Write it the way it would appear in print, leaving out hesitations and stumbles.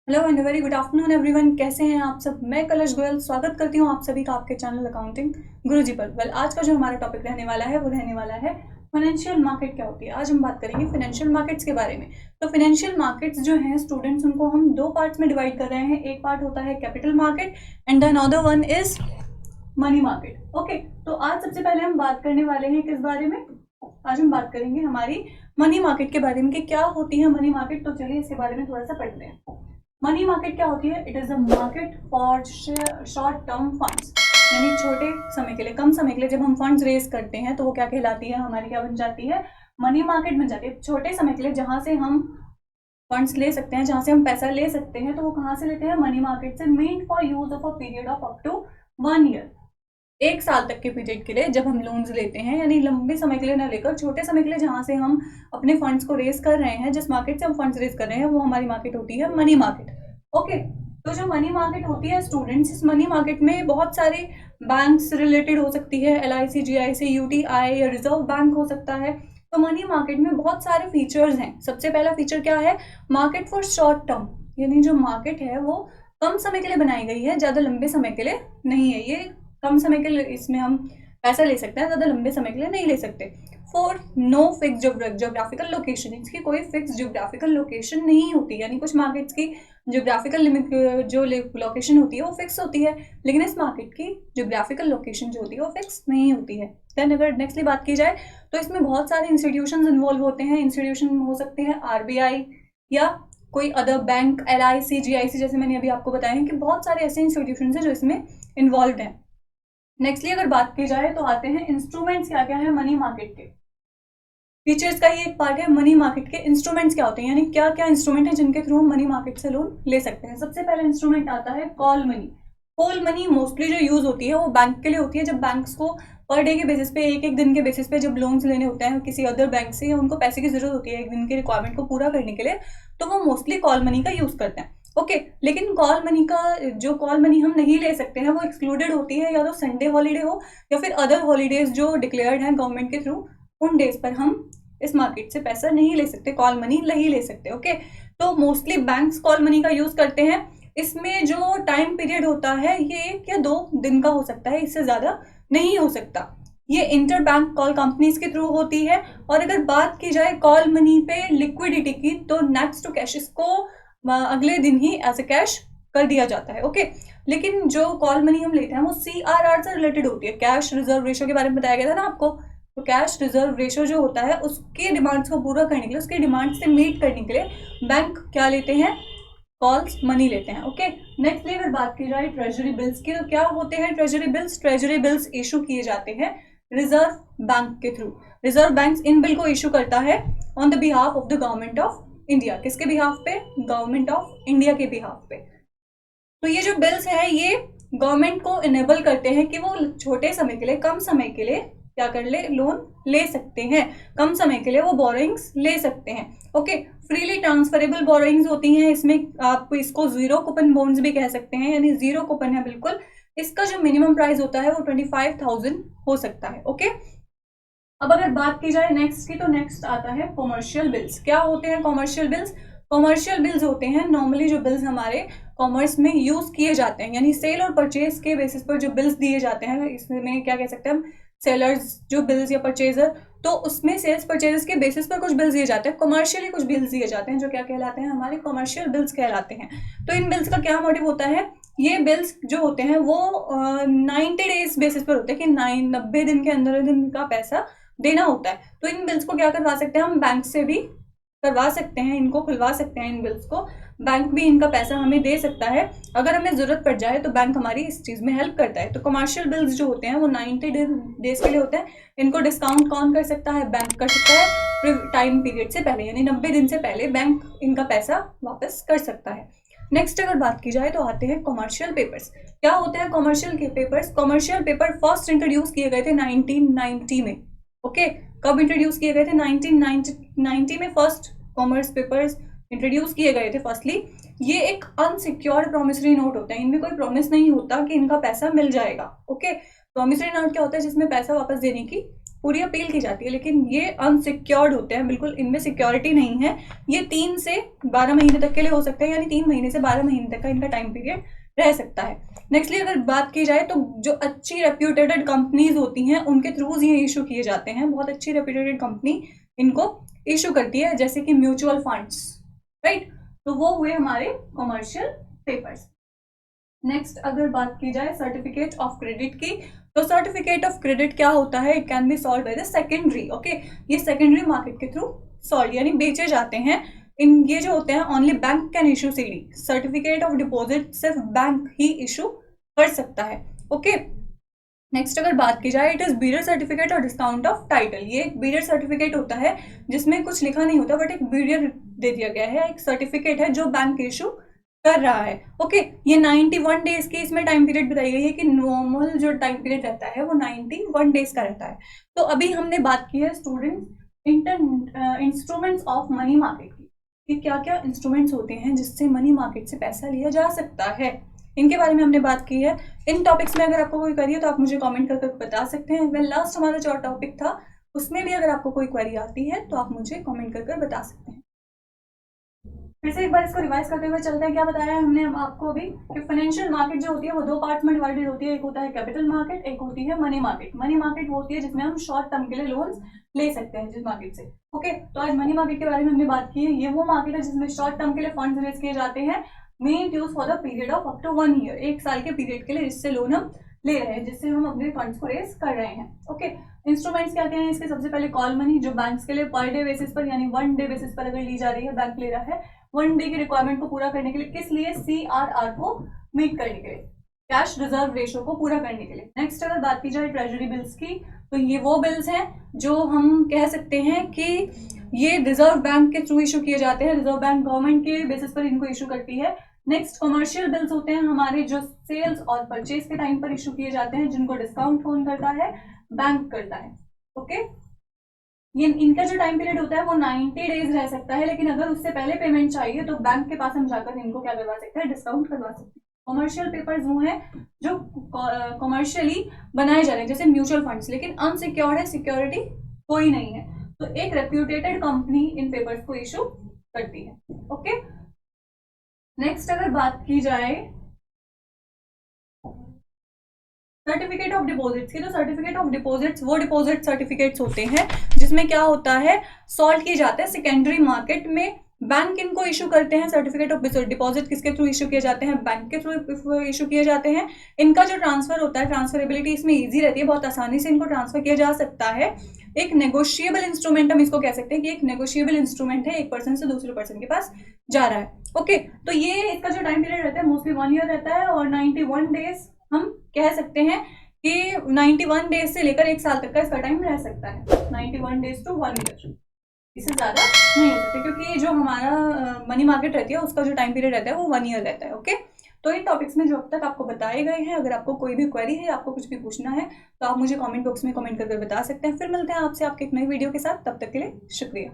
Hello and very good afternoon everyone. कैसे हैं आप सब? मैं कलश गोयल स्वागत करती हूं आप सभी का आपके चैनल अकाउंटिंग गुरुजी पर। वेल, आज का जो हमारा टॉपिक रहने वाला है वो रहने वाला है फाइनेंशियल मार्केट क्या होती है। आज हम बात करेंगे फाइनेंशियल मार्केट्स के बारे में। तो फाइनेंशियल मार्केट्स जो हैं स्टूडेंट्स, उनको हम दो पार्ट्स में डिवाइड कर रहे हैं। एक पार्ट होता है capital market and the another one is money market. Okay, तो आज सबसे पहले हम बात करने वाले हैं किस बारे में? आज हम बात करेंगे हमारी मनी मार्केट के बारे में कि क्या होती है मनी मार्केट। तो चलिए इसके बारे में थोड़ा सा पढ़ते हैं। मनी मार्केट क्या होती है? It is a market for short term funds, यानी छोटे समय के लिए, कम समय के लिए जब हम फंड्स रेज करते हैं तो वो क्या कहलाती है? हमारी क्या बन जाती है? मनी मार्केट बन जाती है। छोटे समय के लिए जहां से हम फंड्स ले सकते हैं, जहां से हम पैसा ले सकते हैं, तो वो कहां से लेते हैं? मनी मार्केट से। Made for use of a period of up to 1 year, 1 साल तक के पीरियड के लिए जब हम लोन्स लेते हैं, यानी लंबे समय के लिए ना लेकर छोटे समय के लिए जहां से हम अपने फंड्स को रेज कर रहे हैं, जिस मार्केट से हम फंड्स रेज कर रहे हैं वो हमारी मार्केट होती है मनी मार्केट। ओके, तो जो मनी मार्केट होती है स्टूडेंट्स, इस मनी मार्केट में बहुत सारे बैंक्स रिलेटेड हो सकती है, LIC, GIC, UTI या रिजर्व बैंक हो सकता है। तो मनी मार्केट में बहुत सारे फीचर्स हैं। सबसे पहला फीचर क्या है? मार्केट फॉर शॉर्ट टर्म, यानी जो मार्केट है वो कम समय के लिए बनाई गई है, ज्यादा लंबे समय के लिए नहीं है। ये कम समय के लिए इसमें हम पैसा ले सकते हैं, ज्यादा लंबे समय के लिए नहीं ले सकते। For no fix geographical location, इसकी कोई फिक्स जोग्राफिकल लोकेशन नहीं होती, यानी कुछ मार्केट्स की जोग्राफिकल लिमिट जो लोकेशन होती है वो फिक्स होती है, लेकिन इस मार्केट की जोग्राफिकल लोकेशन जो होती है वो फिक्स नहीं होती है। देन अगर नेक्स्टली बात की जाए तो इसमें बहुत सारे इंस्टीट्यूशंस इन्वॉल्व होते हैं। इंस्टीट्यूशन हो सकते हैं RBI या कोई अदर बैंक, LIC, GIC, जैसे मैंने अभी आपको बताया कि बहुत सारे ऐसे इंस्टीट्यूशन हैं जो इसमें इन्वॉल्व हैं। नेक्स्टली अगर बात की जाए तो आते हैं इंस्ट्रूमेंट्स क्या क्या है मनी मार्केट के। फीचर्स का ही एक पार्ट है मनी मार्केट के इंस्ट्रूमेंट्स क्या होते हैं, यानी क्या क्या इंस्ट्रूमेंट है जिनके थ्रू हम मनी मार्केट से लोन ले सकते हैं। सबसे पहले इंस्ट्रूमेंट आता है call money. Call money mostly जो यूज होती है वो बैंक के लिए होती है, जब बैंक्स को पर डे के बेसिस पे, एक दिन के बेसिस पे जब लोन्स लेने होते हैं किसी अदर बैंक से, या उनको पैसे की जरूरत होती है एक दिन के रिक्वायरमेंट को पूरा करने के लिए, तो वो मोस्टली कॉल मनी का यूज करते हैं। ओके, लेकिन कॉल मनी का जो कॉल मनी हम नहीं ले सकते हैं वो एक्सक्लूडेड होती है, या तो संडे हॉलीडे हो या फिर अदर हॉलीडेज जो डिक्लेयर्ड हैं गवर्नमेंट के थ्रू, उन डेज पर हम इस मार्केट से पैसा नहीं ले सकते, कॉल मनी नहीं ले सकते। ओके, तो मोस्टली बैंक्स कॉल मनी का यूज करते हैं। इसमें जो टाइम पीरियड होता है ये 1 या 2 दिन का हो सकता है, इससे ज्यादा नहीं हो सकता। ये इंटर बैंक कॉल कंपनीज के थ्रू होती है। और अगर बात की जाए कॉल मनी पे लिक्विडिटी की, तो नेक्स्ट टू कैश, इसको अगले दिन ही एज ए कैश कर दिया जाता है। ओके, लेकिन जो कॉल मनी हम लेते हैं वो CRR से रिलेटेड होती है, कैश रिजर्व रेशियो के बारे में बताया गया था ना आपको। तो कैश रिजर्व रेशियो जो होता है उसके डिमांड्स को पूरा करने के लिए, उसके डिमांड से मीट करने के लिए बैंक क्या लेते हैं? कॉल्स मनी लेते हैं। ओके, नेक्स्ट अगर बात की जाए ट्रेजरी बिल्स की, तो क्या होते हैं treasury bills? Treasury bills issue किए जाते हैं रिजर्व बैंक के थ्रू। रिजर्व बैंक इन बिल को इशू करता है on the behalf of the government of India. किसके बिहाफ पे? गवर्नमेंट ऑफ इंडिया के बिहाफ पे। तो ये जो बिल्स है ये गवर्नमेंट को इनेबल करते हैं कि वो छोटे समय के लिए, कम समय के लिए क्या कर ले? लोन ले सकते हैं। कम समय के लिए वो बोरोइंग्स ले सकते हैं। ओके, फ्रीली ट्रांसफरेबल बोरोइंग्स होती हैं। इसमें आप इसको जीरो कूपन बॉन्ड्स भी कह सकते हैं, यानी जीरो कूपन है बिल्कुल। इसका जो मिनिमम प्राइस होता है वो 25,000 हो सकता है। ओके, अब अगर बात की जाए नेक्स्ट की, तो नेक्स्ट आता है कॉमर्शियल बिल्स। क्या होते हैं कॉमर्शियल बिल्स? कॉमर्शियल बिल्स होते हैं नॉर्मली जो बिल्स हमारे कॉमर्स में यूज किए जाते हैं, यानी सेल और परचेज के बेसिस पर जो बिल्स दिए जाते हैं, इसमें क्या कह सकते हैं हम? सेलर्स जो बिल्स या परचेजर, तो उसमें सेल्स परचेजेस के बेसिस पर कुछ बिल्स दिए जाते हैं, कमर्शियली कुछ बिल्स दिए जाते हैं जो क्या कहलाते हैं? हमारे कमर्शियल बिल्स कहलाते हैं। तो इन बिल्स का क्या मोटिव होता है? ये बिल्स जो होते हैं वो 90 डेज बेसिस पर होते हैं कि 90 दिन के अंदर दिन का पैसा देना होता है। तो इन बिल्स को क्या करवा सकते हैं हम? बैंक से भी करवा सकते हैं, इनको खुलवा सकते हैं इन बिल्स को। बैंक भी इनका पैसा हमें दे सकता है, अगर हमें जरूरत पड़ जाए तो बैंक हमारी इस चीज में हेल्प करता है। तो कमर्शियल बिल्स जो होते हैं वो 90 डेज के लिए होते हैं। इनको डिस्काउंट कौन कर सकता है? बैंक कर सकता है टाइम पीरियड से पहले, यानी 90 दिन से पहले बैंक इनका पैसा वापस कर सकता है। नेक्स्ट अगर बात की जाए तो आते हैं कॉमर्शियल पेपर्स। क्या होते हैं कॉमर्शियल के papers? Commercial paper first introduce किए गए थे 1990 में। ओके, कब इंट्रोड्यूस किए गए थे? 1990 में फर्स्ट कॉमर्स पेपर्स इंट्रोड्यूस किए गए थे। फर्स्टली ये एक अनसिक्योर्ड प्रोमिसरी नोट होता है, इनमें कोई प्रॉमिस नहीं होता कि इनका पैसा मिल जाएगा। ओके, प्रॉमिसरी नोट क्या होता है? जिसमें पैसा वापस देने की पूरी अपील की जाती है, लेकिन ये अनसिक्योर्ड होते हैं, बिल्कुल इनमें सिक्योरिटी नहीं है। ये 3 से 12 महीने तक के लिए हो सकता है, यानी 3 महीने से 12 महीने तक का इनका टाइम पीरियड रह सकता है। नेक्स्टली अगर बात की जाए तो जो अच्छी रेप्यूटेड कंपनीज होती हैं उनके थ्रू ये इशू किए जाते हैं। बहुत अच्छी रेप्यूटेड कंपनी इनको इशू करती है, जैसे कि म्यूचुअल फंड्स, राइट। तो वो हुए हमारे कमर्शियल पेपर्स। नेक्स्ट अगर बात की जाए सर्टिफिकेट ऑफ क्रेडिट की, तो सर्टिफिकेट ऑफ क्रेडिट क्या होता है? It can be solve by the secondary. Okay, ये सेकेंडरी मार्केट के थ्रू सॉल्व यानी बेचे जाते हैं। इन ये जो होते हैं only bank can issue CD. Certificate of deposit सिर्फ बैंक ही इशू कर सकता है। ओके, नेक्स्ट अगर बात की जाए, इट इज बीडर सर्टिफिकेट और डिस्काउंट ऑफ टाइटल। ये एक बीडर सर्टिफिकेट होता है जिसमें कुछ लिखा नहीं होता, बट एक बीडर दे दिया गया है, एक सर्टिफिकेट है जो बैंक इशू कर रहा है। ओके, ये 91 डेज की इसमें टाइम पीरियड बताई गई है कि नॉर्मल जो टाइम पीरियड रहता है वो 91 डेज का रहता है। तो अभी हमने बात की है student instruments of money market की, कि क्या क्या इंस्ट्रूमेंट्स होते हैं जिससे मनी मार्केट से पैसा लिया जा सकता है, इनके बारे में हमने बात की है। इन टॉपिक्स में अगर आपको कोई क्वेरी है तो आप मुझे कमेंट करके बता सकते हैं। वेल, लास्ट हमारा जो टॉपिक था उसमें भी अगर आपको कोई क्वेरी आती है तो आप मुझे कमेंट करके बता सकते हैं। फिर से एक बार इसको रिवाइज करते हुए चलते हैं। क्या बताया है हमने आपको अभी कि फाइनेंशियल मार्केट जो होती है वो 2 पार्ट्स में डिवाइडेड होती है। एक होता है कैपिटल मार्केट, एक होती है मनी मार्केट। मनी मार्केट वो होती है जिसमें हम शॉर्ट टर्म के लिए लोन्स ले सकते हैं जिस मार्केट से। ओके, तो आज मनी मार्केट के बारे में हमने बात की है। ये वो मार्केट है जिसमें शॉर्ट टर्म के लिए फंड्स रेज किए जाते हैं, main use for the period of up to 1 year. 1 साल के पीरियड के लिए जिससे लोन हम ले रहे हैं, जिससे हम अपने फंड्स को रेज कर रहे हैं। ओके, इंस्ट्रूमेंट्स क्या क्या है इसके? सबसे पहले कॉल मनी, जो बैंक्स के लिए पर डे बेसिस पर यानी 1 डे बेसिस पर अगर ली जा रही है, बैंक ले रहा है 1 डे की रिक्वायरमेंट को पूरा करने के लिए, किस लिए? CRR को मीट करने के लिए, कैश रिजर्व रेशो को पूरा करने के लिए। नेक्स्ट अगर बात की जाए ट्रेजरी बिल्स की, तो ये वो बिल्स हैं जो हम कह सकते हैं कि ये रिजर्व बैंक के थ्रू इशू किए जाते हैं। रिजर्व बैंक गवर्नमेंट के बेसिस पर इनको इशू करती है। नेक्स्ट कमर्शियल बिल्स होते हैं हमारे, जो सेल्स और परचेज के टाइम पर इशू किए जाते हैं, जिनको डिस्काउंट कौन करता है? बैंक करता है। ओके, ये इनका जो टाइम पीरियड होता है वो 90 डेज रह सकता है, लेकिन अगर उससे पहले पेमेंट चाहिए तो बैंक के पास हम जाकर इनको क्या करवा सकते हैं? डिस्काउंट करवा सकते हैं। कमर्शियल पेपर्स वो हैं जो कमर्शियली बनाए जा रहे हैं, जैसे म्यूचुअल फंड्स, लेकिन अनसिक्योर्ड है, सिक्योरिटी कोई नहीं है, तो एक रेप्यूटेटेड कंपनी इन पेपर्स को इशू करती है। ओके, नेक्स्ट अगर बात की जाए सर्टिफिकेट ऑफ डिपॉजिट्स की, तो सर्टिफिकेट ऑफ डिपॉजिट्स वो डिपॉजिट सर्टिफिकेट्स होते हैं जिसमें क्या होता है? सॉल्व किए जाते हैं सेकेंडरी मार्केट में। बैंक इनको इशू करते हैं। सर्टिफिकेट ऑफ डिपॉजिट किसके थ्रू इशू किए जाते हैं? बैंक के थ्रू इशू किए जाते हैं। इनका जो ट्रांसफर होता है, ट्रांसफरेबिलिटी इसमें इजी रहती है, बहुत आसानी से इनको ट्रांसफर किया जा सकता है। एक नेगोशिएबल इंस्ट्रूमेंट हम इसको कह सकते हैं कि एक नेगोशिएबल इंस्ट्रूमेंट है, एक पर्सन से दूसरे पर्सन के पास जा रहा है। ओके, तो ये इसका जो टाइम पीरियड रहता है मोस्टली 1 ईयर रहता है, और 91 डेज हम कह सकते हैं कि 91 डेज से लेकर 1 साल तक का इसका टाइम रह सकता है। 91 डेज टू 1 ईयर, इससे ज्यादा नहीं हो सकते, क्योंकि जो हमारा मनी मार्केट रहती है उसका जो टाइम पीरियड रहता है वो 1 ईयर रहता है। ओके, तो इन टॉपिक्स में जो अब तक आपको बताए गए हैं, अगर आपको कोई भी क्वेरी है, आपको कुछ भी पूछना है, तो आप मुझे कमेंट बॉक्स में कमेंट करके बता सकते हैं। फिर मिलते हैं आपसे आपके एक नई वीडियो के साथ, तब तक के लिए शुक्रिया।